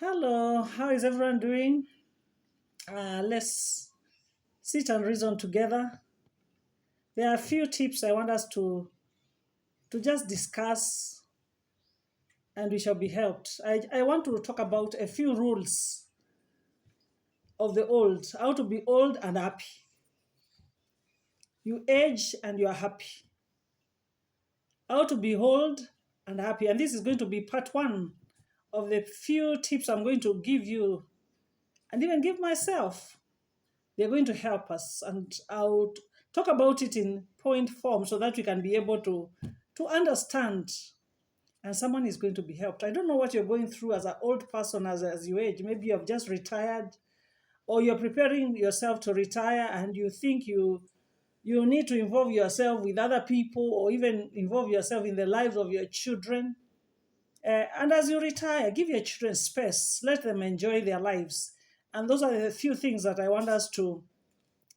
Hello, how is everyone doing? Let's sit and reason together. There are a few tips I want us to just discuss and we shall be helped. I want to talk about a few rules of the old, how to be old and happy. You age and you are happy. How to be old and happy. And this is going to be part one of the few tips I'm going to give you and even give myself. They're going to help us, and I'll talk about it in point form so that we can be able to understand, and someone is going to be helped. I don't know what you're going through as an old person as you age. Maybe you have just retired, or you're preparing yourself to retire, and you think you need to involve yourself with other people, or even involve yourself in the lives of your children. And as you retire, give your children space. Let them enjoy their lives. And those are the few things that I want us to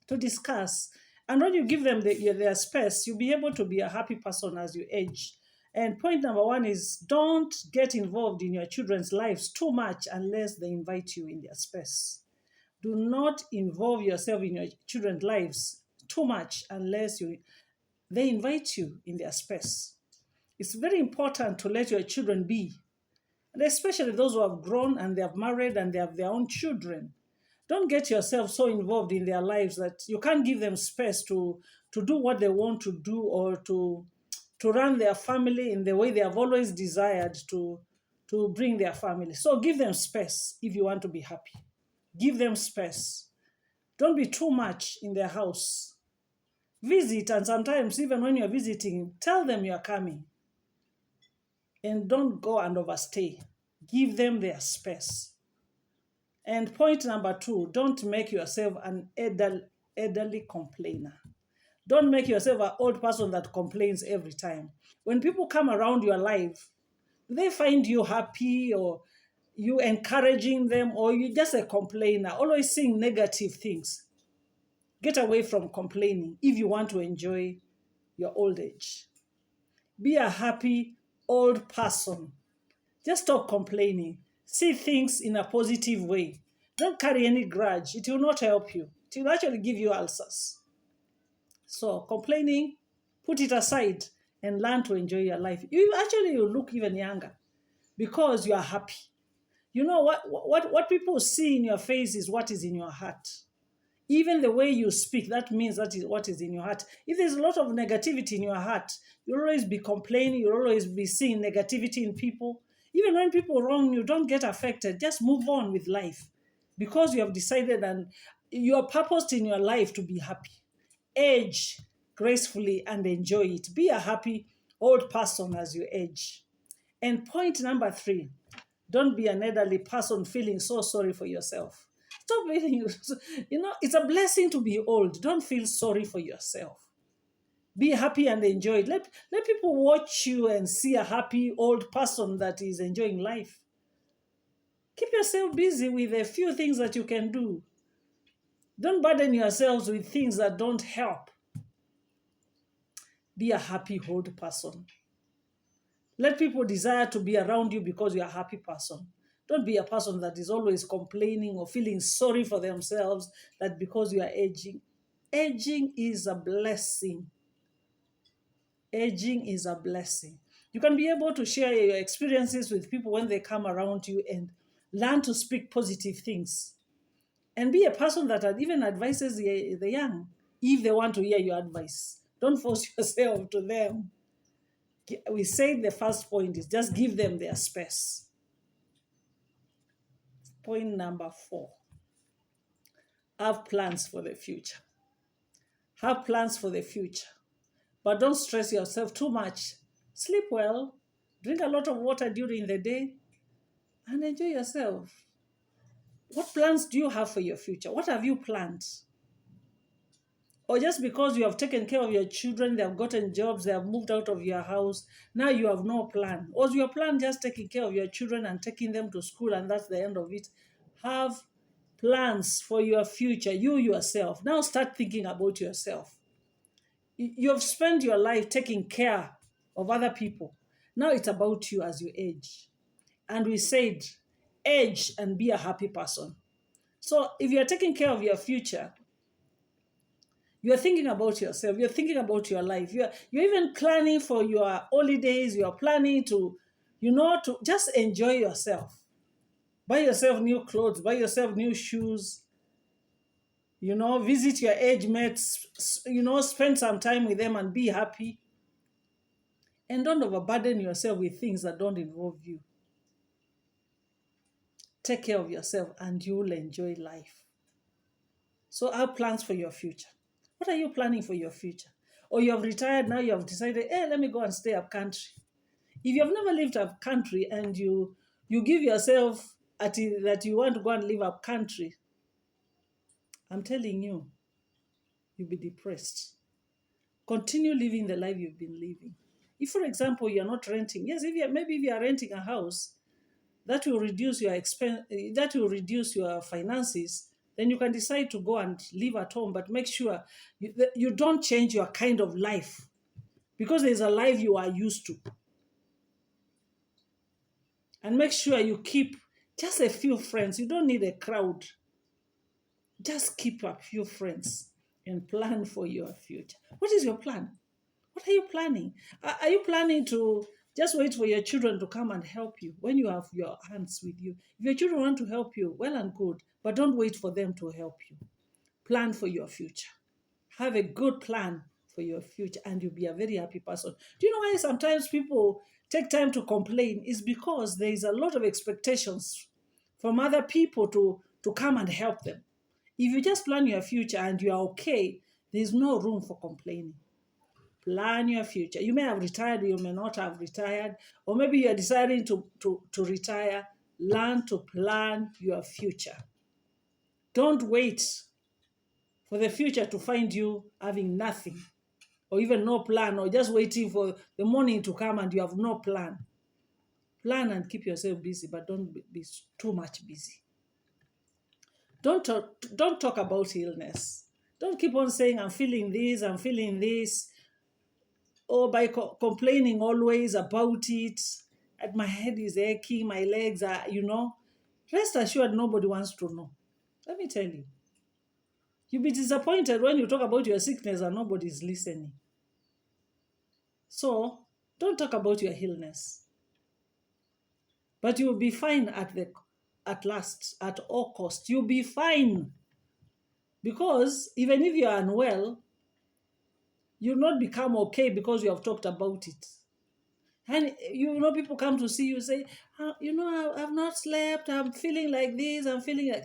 discuss. And when you give them their space, you'll be able to be a happy person as you age. And point number one is don't get involved in your children's lives too much unless they invite you in their space. Do not involve yourself in your children's lives too much unless they invite you in their space. It's very important to let your children be, and especially those who have grown and they have married and they have their own children. Don't get yourself so involved in their lives that you can't give them space to do what they want to do, or to run their family in the way they have always desired to bring their family. So give them space if you want to be happy. Give them space. Don't be too much in their house. Visit, and sometimes even when you're visiting, tell them you're coming. And don't go and overstay. Give them their space. And point number two, don't make yourself an elderly complainer. Don't make yourself an old person that complains every time. When people come around your life, they find you happy, or you encouraging them, or you just a complainer, always saying negative things. Get away from complaining if you want to enjoy your old age. Be a happy old person. Just stop complaining. See things in a positive way. Don't carry any grudge. It will not help you. It will actually give you ulcers. So complaining, put it aside and learn to enjoy your life. You look even younger because you are happy. You know what people see in your face is what is in your heart. Even the way you speak, that means that is what is in your heart. If there's a lot of negativity in your heart, you'll always be complaining, you'll always be seeing negativity in people. Even when people wrong you, don't get affected. Just move on with life because you have decided and you are purposed in your life to be happy. Age gracefully and enjoy it. Be a happy old person as you age. And point number three, don't be an elderly person feeling so sorry for yourself. Stop feeling, it's a blessing to be old. Don't feel sorry for yourself. Be happy and enjoy it. Let people watch you and see a happy old person that is enjoying life. Keep yourself busy with a few things that you can do. Don't burden yourselves with things that don't help. Be a happy old person. Let people desire to be around you because you're a happy person. Don't be a person that is always complaining or feeling sorry for themselves that because you are aging. Aging is a blessing. Aging is a blessing. You can be able to share your experiences with people when they come around you and learn to speak positive things. And be a person that even advises the young if they want to hear your advice. Don't force yourself to them. We said the first point is just give them their space. Point number 4, have plans for the future. Have plans for the future, but don't stress yourself too much. Sleep well, drink a lot of water during the day, and enjoy yourself. What plans do you have for your future? What have you planned? Or just because you have taken care of your children, they have gotten jobs, they have moved out of your house, now you have no plan? Or is your plan just taking care of your children and taking them to school and that's the end of it? Have plans for your future, you yourself. Now start thinking about yourself. You have spent your life taking care of other people. Now it's about you as you age. And we said age and be a happy person. So if you're taking care of your future, you're thinking about yourself, you're thinking about your life, you're even planning for your holidays, you're planning to, to just enjoy yourself. Buy yourself new clothes, buy yourself new shoes, visit your age mates, spend some time with them and be happy. And don't overburden yourself with things that don't involve you. Take care of yourself and you will enjoy life. So I have plans for your future. What are you planning for your future? Or you have retired, now you have decided, hey, let me go and stay up country. If you have never lived up country and you give yourself that you want to go and live up country, I'm telling you, you'll be depressed. Continue living the life you've been living. If, for example, you're not renting, yes, maybe if you are renting a house, that will reduce your expense, that will reduce your finances, then you can decide to go and live at home, but make sure you don't change your kind of life, because there's a life you are used to. And make sure you keep just a few friends. You don't need a crowd. Just keep a few friends and plan for your future. What is your plan? What are you planning? Are you planning to just wait for your children to come and help you when you have your hands with you? If your children want to help you, well and good, but don't wait for them to help you. Plan for your future. Have a good plan for your future and you'll be a very happy person. Do you know why sometimes people take time to complain? Is because there is a lot of expectations from other people to come and help them. If you just plan your future and you are okay, there's no room for complaining. Plan your future. You may have retired, you may not have retired, or maybe you're deciding to retire. Learn to plan your future. Don't wait for the future to find you having nothing, or even no plan, or just waiting for the morning to come and you have no plan. Plan and keep yourself busy, but don't be too much busy. Don't talk about illness. Don't keep on saying, I'm feeling this, I'm feeling this, or by complaining always about it. My head is aching, my legs are, Rest assured, nobody wants to know. Let me tell you. You'll be disappointed when you talk about your sickness and nobody's listening. So, don't talk about your illness. But you'll be fine at last, at all costs. You'll be fine. Because even if you're unwell, you'll not become okay because you have talked about it. And people come to see you, say, I've not slept, I'm feeling like this, I'm feeling like,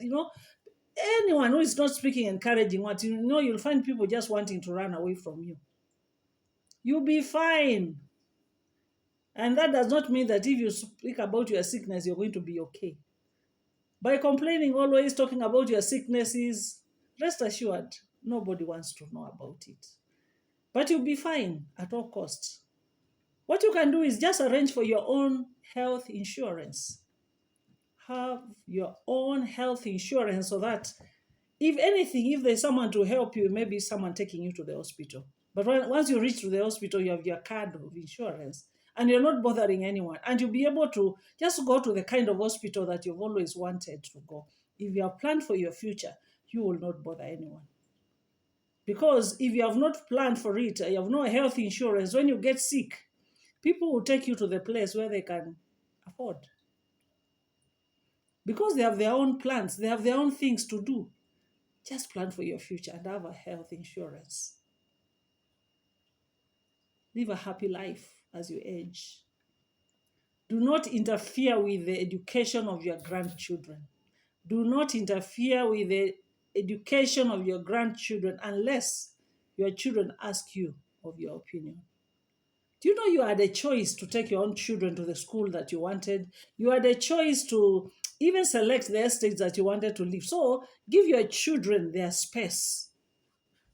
anyone who is not speaking encouraging words, you'll find people just wanting to run away from you. You'll be fine. And that does not mean that if you speak about your sickness, you're going to be okay. By complaining, always talking about your sicknesses, rest assured, nobody wants to know about it. But you'll be fine at all costs. What you can do is just arrange for your own health insurance. Have your own health insurance so that if anything, if there's someone to help you, maybe someone taking you to the hospital. But once you reach to the hospital, you have your card of insurance and you're not bothering anyone. And you'll be able to just go to the kind of hospital that you've always wanted to go. If you have planned for your future, you will not bother anyone. Because if you have not planned for it, you have no health insurance, when you get sick, people will take you to the place where they can afford. Because they have their own plans, they have their own things to do. Just plan for your future and have a health insurance. Live a happy life as you age. Do not interfere with the education of your grandchildren. Do not interfere with the education of your grandchildren unless your children ask you of your opinion. Do you know you had a choice to take your own children to the school that you wanted? You had a choice to even select the estates that you wanted to live. So give your children their space.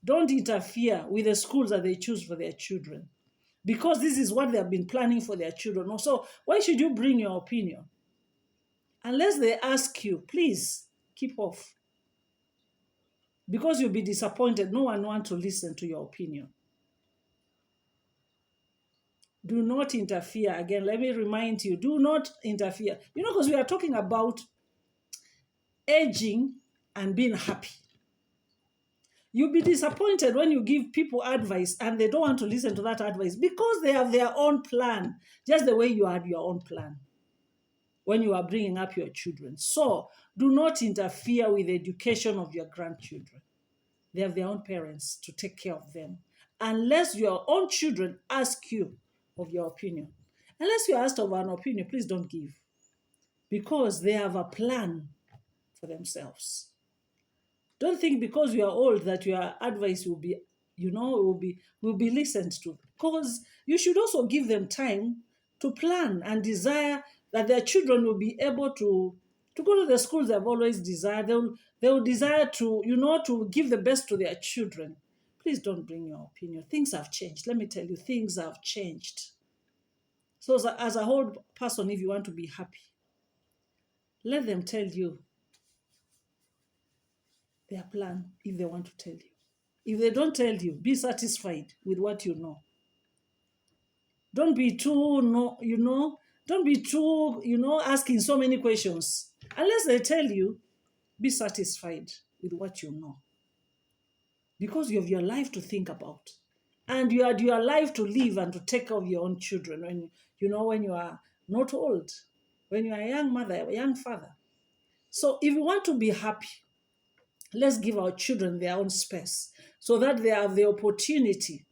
Don't interfere with the schools that they choose for their children, because this is what they have been planning for their children. So why should you bring your opinion? Unless they ask you, please keep off. Because you'll be disappointed. No one wants to listen to your opinion. Do not interfere. Again, let me remind you, do not interfere. Because we are talking about aging and being happy. You'll be disappointed when you give people advice and they don't want to listen to that advice because they have their own plan, just the way you had your own plan when you are bringing up your children. So do not interfere with the education of your grandchildren. They have their own parents to take care of them. Unless your own children ask you of your opinion. Unless you're asked of an opinion, please don't give. Because they have a plan for themselves. Don't think because you are old that your advice will be, will be listened to. Because you should also give them time to plan and desire that their children will be able to go to the schools they've always desired. They will desire to, to give the best to their children. Please don't bring your opinion. Things have changed. Let me tell you, things have changed. So as a whole person, if you want to be happy, let them tell you their plan if they want to tell you. If they don't tell you, be satisfied with what you know. Don't be too, don't be too, asking so many questions. Unless they tell you, be satisfied with what you know. Because you have your life to think about. And you had your life to live and to take care of your own children when you are not old, when you are a young mother, a young father. So if you want to be happy, let's give our children their own space so that they have the opportunity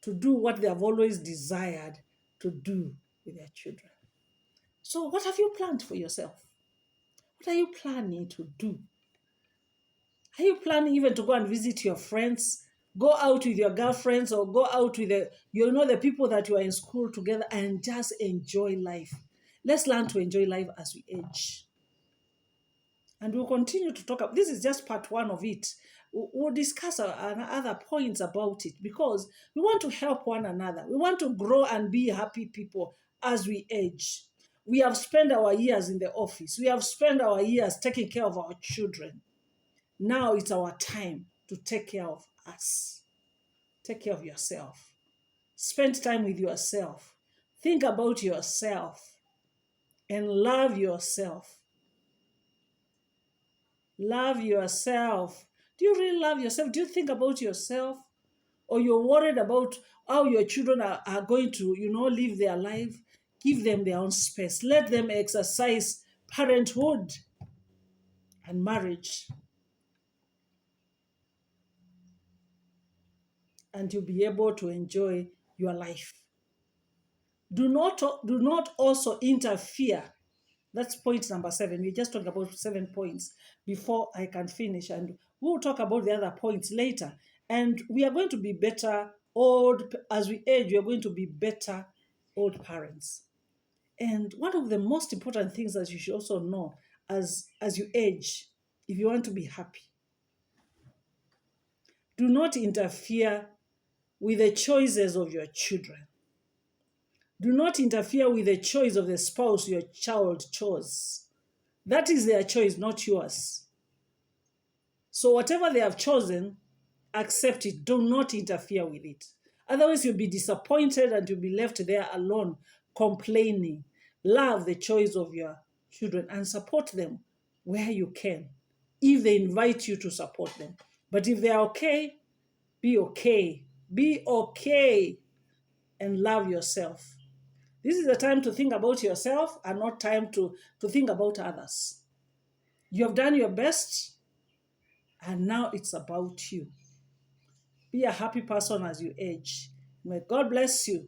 to do what they have always desired to do with their children. So what have you planned for yourself? What are you planning to do? Are you planning even to go and visit your friends? Go out with your girlfriends or go out with the people that you are in school together and just enjoy life. Let's learn to enjoy life as we age. And we'll continue to talk about, this is just part one of it. We'll discuss other points about it because we want to help one another. We want to grow and be happy people as we age. We have spent our years in the office. We have spent our years taking care of our children. Now it's our time to take care of us. Take care of yourself. Spend time with yourself. Think about yourself and love yourself. Love yourself. Do you really love yourself? Do you think about yourself? Or you're worried about how your children are going to, live their life? Give them their own space. Let them exercise parenthood and marriage. And you'll be able to enjoy your life. Do not also interfere. That's point number 7. We just talked about 7 points before I can finish. And we'll talk about the other points later. And we are going to be better as we age, we are going to be better old parents. And one of the most important things that you should also know as you age, if you want to be happy, do not interfere with the choices of your children. Do not interfere with the choice of the spouse your child chose. That is their choice, not yours. So whatever they have chosen, accept it. Do not interfere with it. Otherwise, you'll be disappointed and you'll be left there alone, complaining. Love the choice of your children and support them where you can, if they invite you to support them. But if they're okay, be okay. Be okay and love yourself. This is the time to think about yourself and not time to think about others. You have done your best, and now it's about you. Be a happy person as you age. May God bless you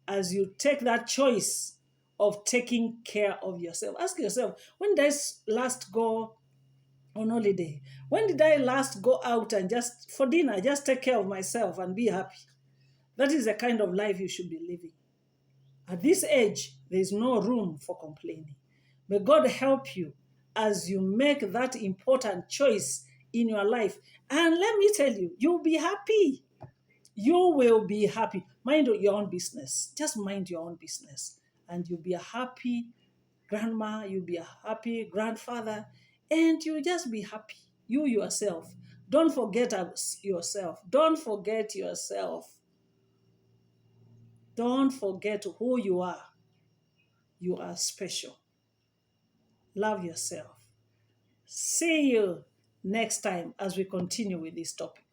as you take that choice of taking care of yourself. Ask yourself, when did I last go on holiday? When did I last go out and just for dinner, just take care of myself and be happy? That is the kind of life you should be living. At this age, there is no room for complaining. May God help you as you make that important choice in your life. And let me tell you, you'll be happy. You will be happy. Mind your own business. Just mind your own business. And you'll be a happy grandma, you'll be a happy grandfather, and you'll just be happy. You yourself. Don't forget yourself. Don't forget yourself. Don't forget who you are. You are special. love yourself. See you next time as we continue with this topic.